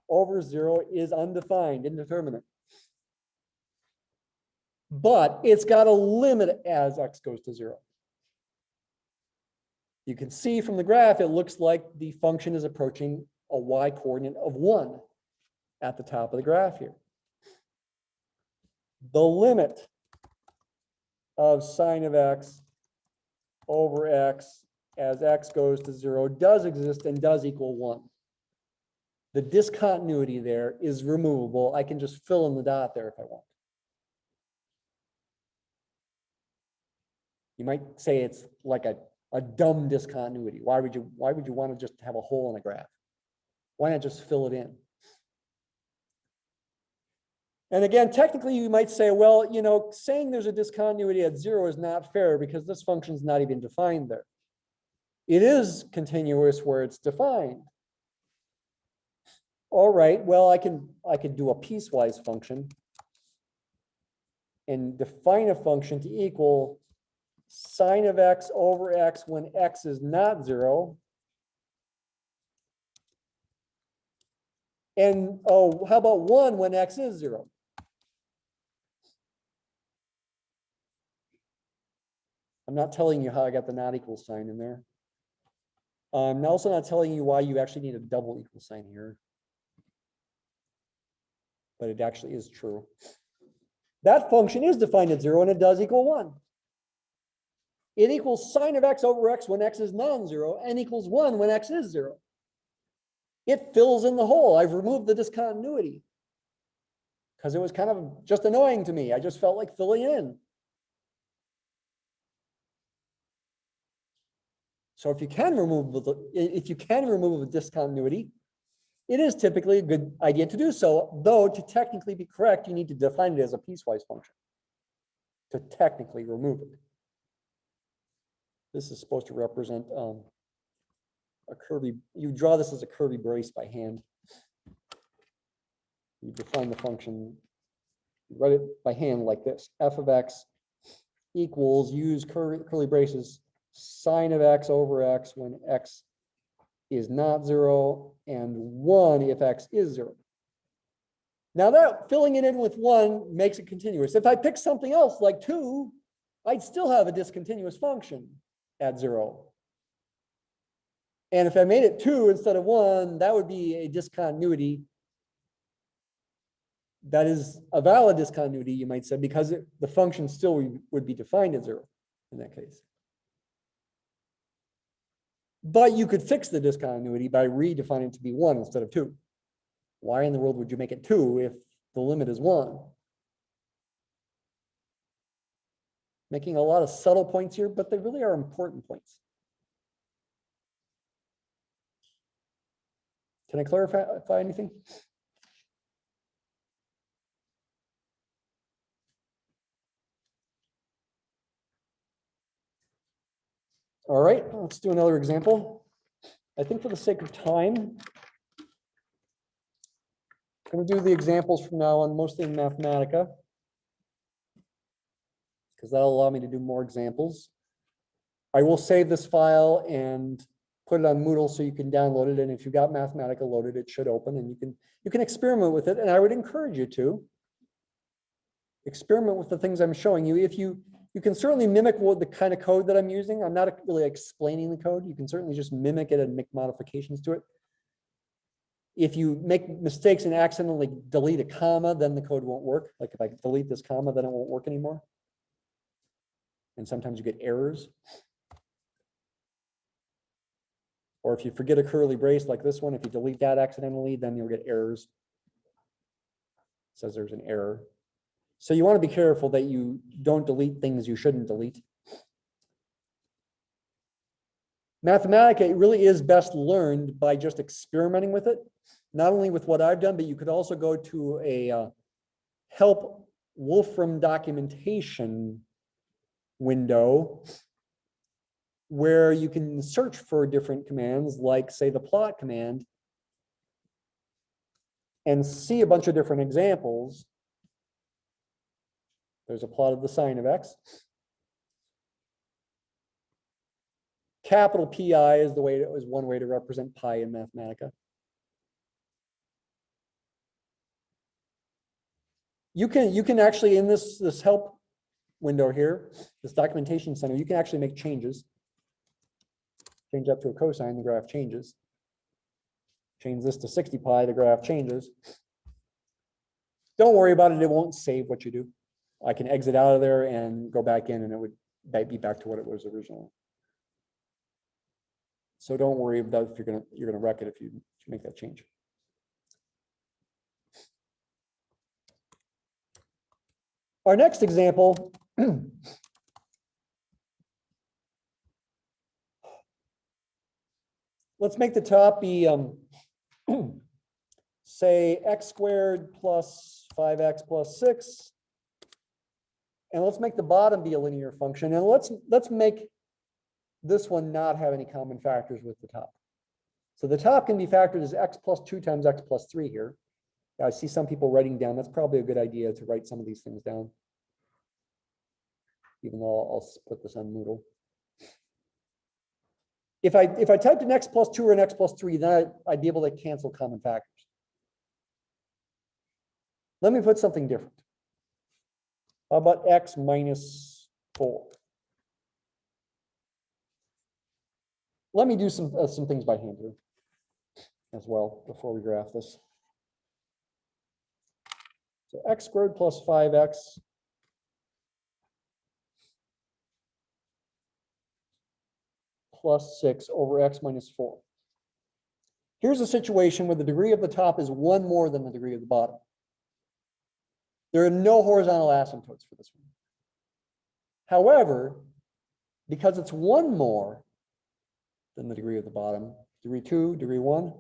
over 0 is undefined, indeterminate. But it's got a limit as x goes to 0. You can see from the graph, it looks like the function is approaching a y coordinate of 1 at the top of the graph here. The limit of sine of x over x as x goes to 0 does exist and does equal 1. The discontinuity there is removable. I can just fill in the dot there if I want. You might say it's like a dumb discontinuity. Why would you want to just have a hole in a graph? Why not just fill it in? And again, technically you might say, well, you know, saying there's a discontinuity at 0 is not fair because this function is not even defined there. It is continuous where it's defined. All right, well, I could do a piecewise function and define a function to equal sine of x over x when x is not 0. And how about 1 when x is 0? I'm not telling you how I got the not equal sign in there. I'm also not telling you why you actually need a double equal sign here. But it actually is true. That function is defined at 0 and it does equal 1. It equals sine of x over x when x is non-zero and equals 1 when x is 0. it fills in the hole. I've removed the discontinuity because it was kind of just annoying to me. I just felt like filling in. So if you can remove a discontinuity, it is typically a good idea to do so, though to technically be correct, you need to define it as a piecewise function to technically remove it. This is supposed to represent a curvy, you draw this as a curvy brace by hand. You define the function, you write it by hand like this. F of x equals, use curly braces, sine of x over x when x is not 0, and 1 if x is 0. Now that filling it in with 1 makes it continuous. If I pick something else like 2, I'd still have a discontinuous function at 0. And if I made it 2 instead of 1, that would be a discontinuity. That is a valid discontinuity, you might say, because the function still would be defined at 0 in that case. But you could fix the discontinuity by redefining it to be 1 instead of 2. Why in the world would you make it 2 if the limit is 1? Making a lot of subtle points here, but they really are important points. Can I clarify anything? All right, let's do another example. I think for the sake of time, I'm going to do the examples from now on mostly in Mathematica, because that'll allow me to do more examples. I will save this file and put it on Moodle so you can download it. And if you've got Mathematica loaded, it should open and you can experiment with it. And I would encourage you to experiment with the things I'm showing you. If you can certainly mimic the kind of code that I'm using. I'm not really explaining the code. You can certainly just mimic it and make modifications to it. If you make mistakes and accidentally delete a comma, then the code won't work. Like if I delete this comma, then it won't work anymore. And sometimes you get errors. Or if you forget a curly brace like this one, if you delete that accidentally, then you'll get errors. It says there's an error. So you want to be careful that you don't delete things you shouldn't delete. Mathematica, it really is best learned by just experimenting with it. Not only with what I've done, but you could also go to a help Wolfram documentation window where you can search for different commands, like say the plot command, and see a bunch of different examples. There's a plot of the sine of x. Capital PI is one way to represent pi in Mathematica. You can actually, in this help window here, this documentation center, you can actually make changes. Change that to a cosine, the graph changes. Change this to 60 pi, the graph changes. Don't worry about it, it won't save what you do. I can exit out of there and go back in and it would be back to what it was originally. So don't worry about if you're gonna wreck it if you make that change. Our next example let's make the top be say x squared plus 5x plus 6. And let's make the bottom be a linear function. And let's make this one not have any common factors with the top. So the top can be factored as x plus 2 times x plus 3 here. I see some people writing down. That's probably a good idea to write some of these things down. Even though I'll put this on Moodle. If I typed an x plus 2 or an x plus 3, then I'd be able to cancel common factors. Let me put something different. How about x minus 4? Let me do some things by hand here as well before we graph this. So x squared plus 5x plus 6 over x minus 4. Here's a situation where the degree of the top is 1 more than the degree of the bottom. There are no horizontal asymptotes for this one. However, because it's 1 more than the degree of the bottom, degree 2, degree 1,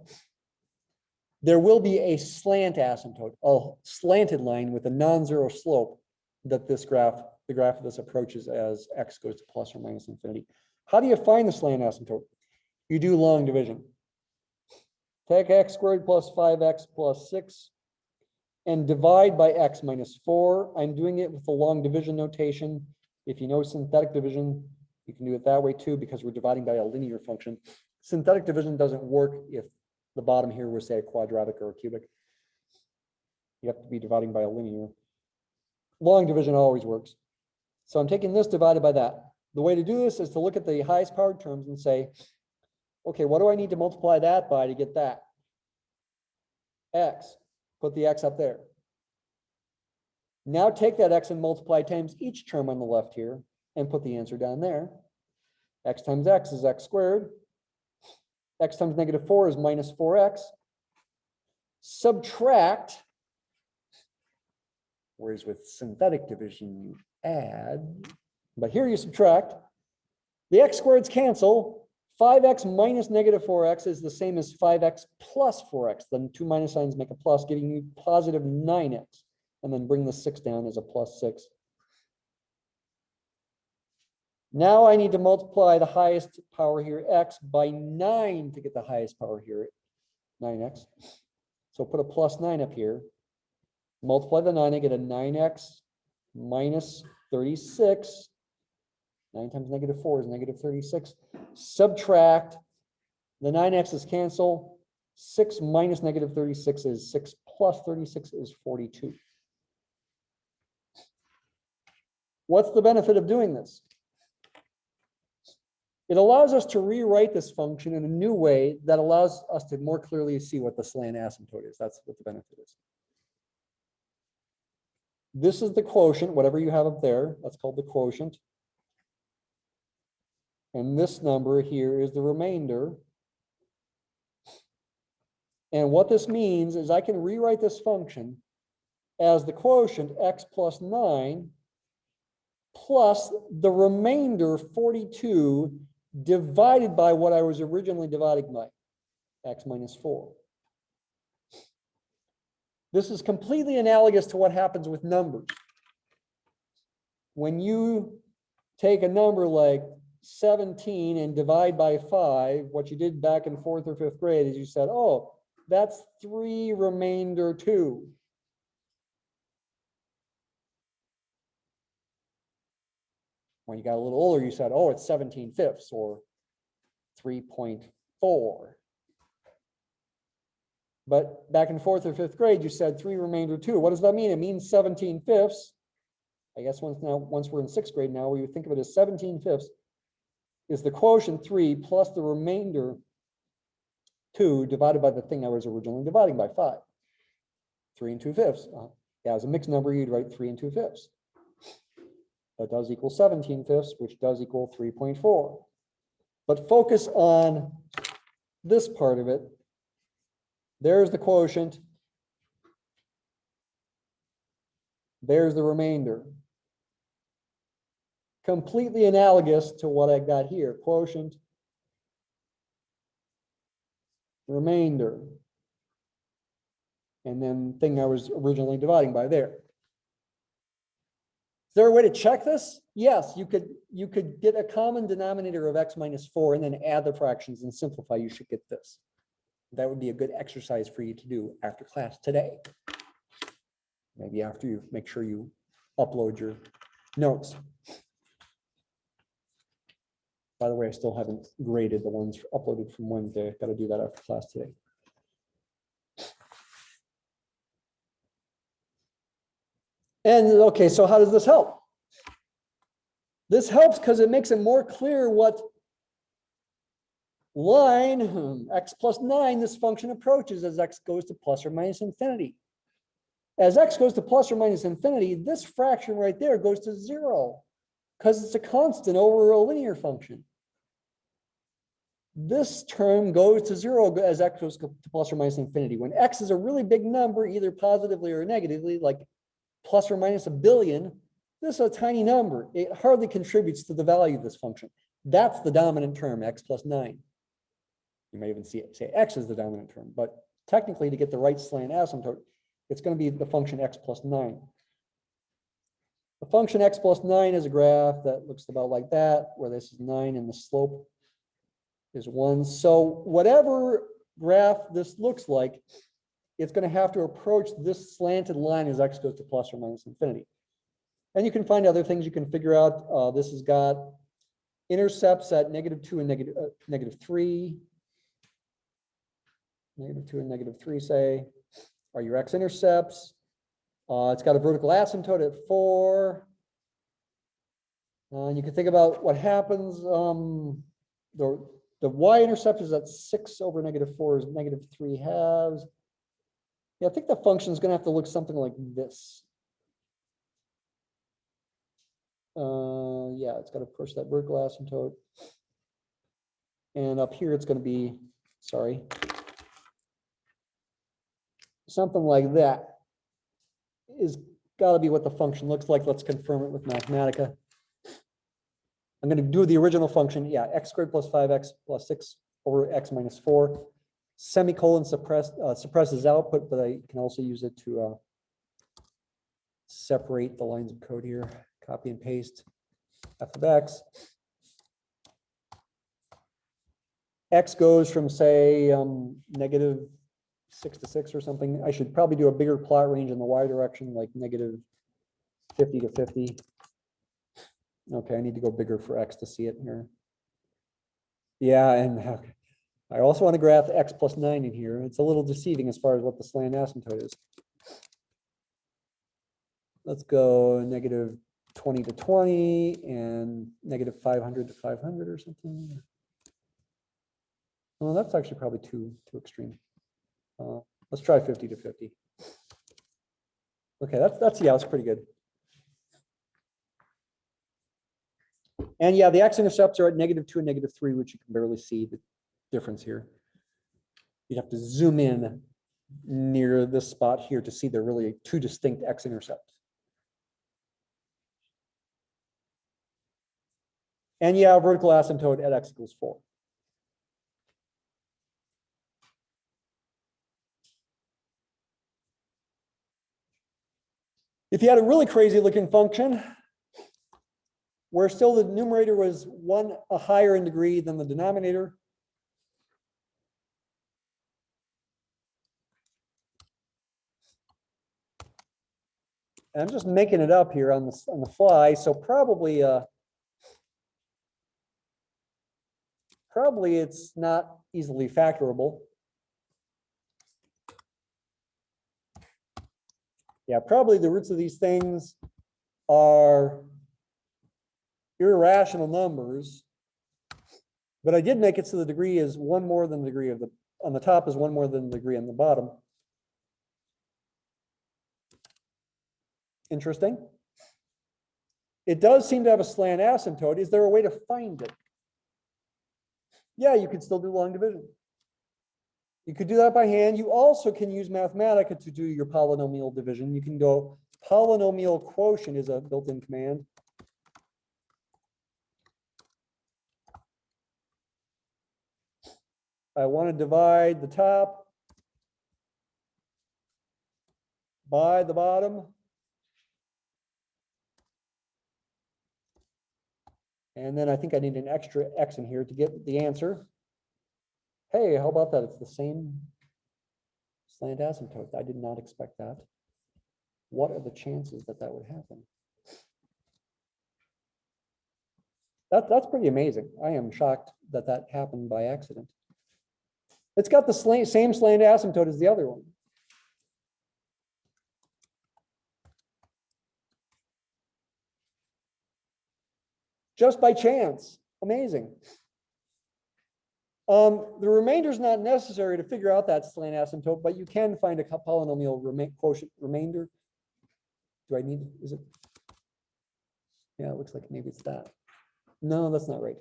there will be a slant asymptote, a slanted line with a non-zero slope that this graph, the graph of this approaches as x goes to plus or minus infinity. How do you find the slant asymptote? You do long division. Take x squared plus 5x plus 6 and divide by x minus 4. I'm doing it with the long division notation. If you know synthetic division, you can do it that way too, because we're dividing by a linear function. Synthetic division doesn't work if the bottom here was, say, a quadratic or a cubic. You have to be dividing by a linear. Long division always works. So I'm taking this divided by that. The way to do this is to look at the highest powered terms and say, okay, what do I need to multiply that by to get that? X. Put the x up there. Now take that x and multiply times each term on the left here and put the answer down there. X times x is x squared. X times negative 4 is minus 4x. Subtract, whereas with synthetic division you add, but here you subtract. The x squareds cancel. 5x minus negative 4x is the same as 5x plus 4x. Then 2 minus signs make a plus, giving you positive 9x. And then bring the 6 down as a plus 6. Now I need to multiply the highest power here, x, by 9 to get the highest power here, 9x. So put a plus 9 up here. Multiply the 9, I get a 9x minus 36. 9 times negative 4 is negative 36. Subtract. The 9x's cancel. 6 minus negative 36 is 6 plus 36 is 42. What's the benefit of doing this? It allows us to rewrite this function in a new way that allows us to more clearly see what the slant asymptote is. That's what the benefit is. This is the quotient, whatever you have up there, that's called the quotient. And this number here is the remainder. And what this means is I can rewrite this function as the quotient x plus 9 plus the remainder 42 divided by what I was originally dividing by, x minus 4. This is completely analogous to what happens with numbers. When you take a number like 17 and divide by 5, what you did back in 4th or 5th grade is you said, oh, that's 3 remainder 2. When you got a little older, you said, oh, it's 17/5 or 3.4. But back in 4th or 5th grade, you said 3 remainder 2. What does that mean? It means 17/5. I guess once we're in 6th grade now, we would think of it as 17/5 is the quotient 3 plus the remainder 2 divided by the thing I was originally dividing by 5. 3 2/5. Yeah, as a mixed number, you'd write 3 2/5. That does equal 17/5, which does equal 3.4. But focus on this part of it. There's the quotient. There's the remainder. Completely analogous to what I got here. Quotient, remainder, and then thing I was originally dividing by there. Is there a way to check this? Yes, you could get a common denominator of x minus 4 and then add the fractions and simplify. You should get this. That would be a good exercise for you to do after class today. Maybe after you make sure you upload your notes. By the way, I still haven't graded the ones uploaded from Wednesday. I've got to do that after class today. And okay, so how does this help? This helps because it makes it more clear what line x plus 9 this function approaches as x goes to plus or minus infinity. As x goes to plus or minus infinity, this fraction right there goes to 0 because it's a constant over a linear function. this term goes to 0 as x goes to plus or minus infinity. When x is a really big number, either positively or negatively, like plus or minus a billion, this is a tiny number. It hardly contributes to the value of this function. That's the dominant term, x plus 9. You may even say x is the dominant term, but technically to get the right slant asymptote, it's going to be the function x plus 9. The function x plus 9 is a graph that looks about like that, where this is 9 and the slope is 1. So whatever graph this looks like, it's going to have to approach this slanted line as x goes to plus or minus infinity. And you can find other things you can figure out. This has got intercepts at -2 and -3. -2 and -3, say, are your x-intercepts. It's got a vertical asymptote at 4. And you can think about what happens. The y-intercept is at 6 over -4 is -3/2. Yeah, I think the function is going to have to look something like this. Yeah, it's got to push that vertical asymptote. And up here, it's going to be, sorry, something like that is got to be what the function looks like. Let's confirm it with Mathematica. I'm going to do the original function. Yeah, x squared plus 5x plus 6 over x minus 4. Semicolon suppresses output, but I can also use it to separate the lines of code here. Copy and paste f of x. X goes from, say, -6 to 6 or something. I should probably do a bigger plot range in the y direction, like -50 to 50. Okay, I need to go bigger for x to see it here. Yeah, and I also want to graph x plus 9 in here. It's a little deceiving as far as what the slant asymptote is. Let's go -20 to 20 and -500 to 500 or something. Well, that's actually probably too extreme. Let's try 50 to 50. Okay, that's pretty good. And yeah, the x-intercepts are at -2 and -3, which you can barely see the difference here. You'd have to zoom in near this spot here to see they're really two distinct x-intercepts. And yeah, vertical asymptote at x equals 4. If you had a really crazy looking function where still the numerator was a higher in degree than the denominator, and I'm just making it up here on the fly, so probably it's not easily factorable. Yeah, probably the roots of these things are irrational numbers, but I did make it so the degree is 1 more than the degree of on the top is 1 more than the degree on the bottom. Interesting. It does seem to have a slant asymptote. Is there a way to find it? Yeah, you could still do long division. You could do that by hand. You also can use Mathematica to do your polynomial division. You can go PolynomialQuotient is a built-in command. I want to divide the top by the bottom. And then I think I need an extra x in here to get the answer. Hey, how about that? It's the same slant asymptote. I did not expect that. What are the chances that that would happen? That's pretty amazing. I am shocked that that happened by accident. It's got the same slant asymptote as the other one. Just by chance. Amazing. The remainder is not necessary to figure out that slant asymptote, but you can find a polynomial quotient remainder. Do I need, is it? Yeah, it looks like maybe it's that. No, that's not right.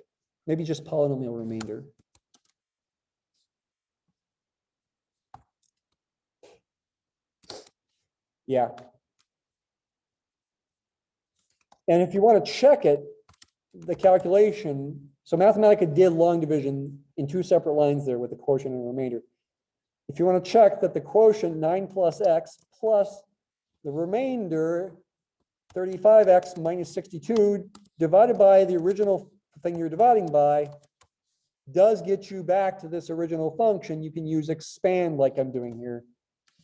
Maybe just polynomial remainder. Yeah. And if you want to check it, the calculation, so Mathematica did long division in two separate lines there with the quotient and remainder. If you want to check that the quotient 9 plus x plus the remainder 35x minus 62 divided by the original thing you're dividing by does get you back to this original function, you can use expand like I'm doing here.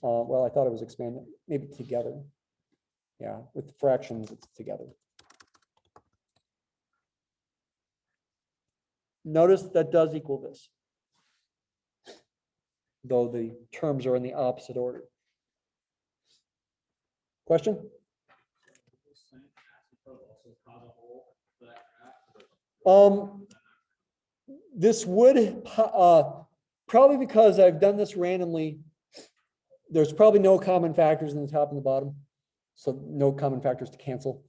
Well, I thought it was expand, maybe together. Yeah, with fractions, it's together. Notice that does equal this, though the terms are in the opposite order. Question? This would, probably because I've done this randomly, there's probably no common factors in the top and the bottom. So no common factors to cancel.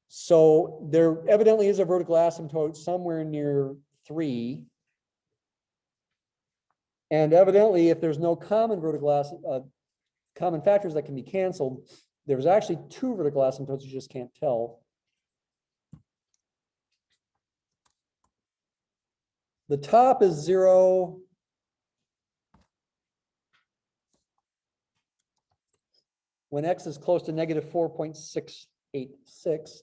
So there evidently is a vertical asymptote somewhere near 3. And evidently, if there's no common vertical common factors that can be canceled, there's actually 2 vertical asymptotes, you just can't tell. The top is 0. When x is close to negative 4.686,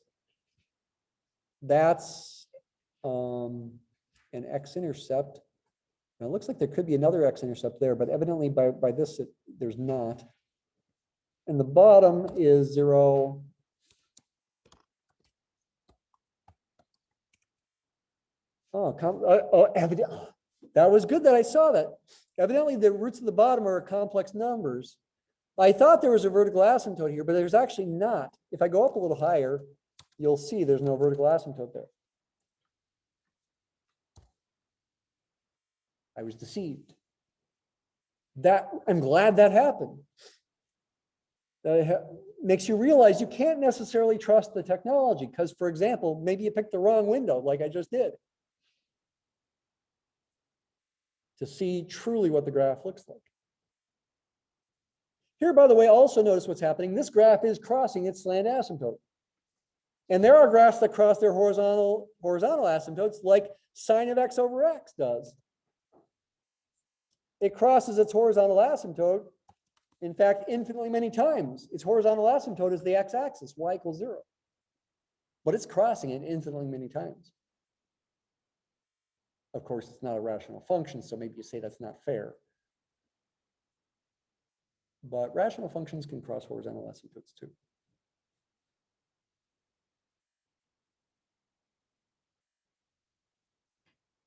that's an x-intercept. Now it looks like there could be another x-intercept there, but evidently by this, there's not. And the bottom is 0. That was good that I saw that. Evidently, the roots of the bottom are complex numbers. I thought there was a vertical asymptote here, but there's actually not. If I go up a little higher, you'll see there's no vertical asymptote there. I was deceived. I'm glad that happened. That makes you realize you can't necessarily trust the technology because, for example, maybe you picked the wrong window like I just did to see truly what the graph looks like. Here, by the way, also notice what's happening. This graph is crossing its slant asymptote. And there are graphs that cross their horizontal asymptotes like sine of x over x does. It crosses its horizontal asymptote, in fact, infinitely many times. Its horizontal asymptote is the x-axis, y equals 0. But it's crossing it infinitely many times. Of course, it's not a rational function, so maybe you say that's not fair. But rational functions can cross horizontal asymptotes too.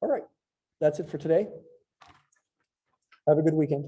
All right, that's it for today. Have a good weekend.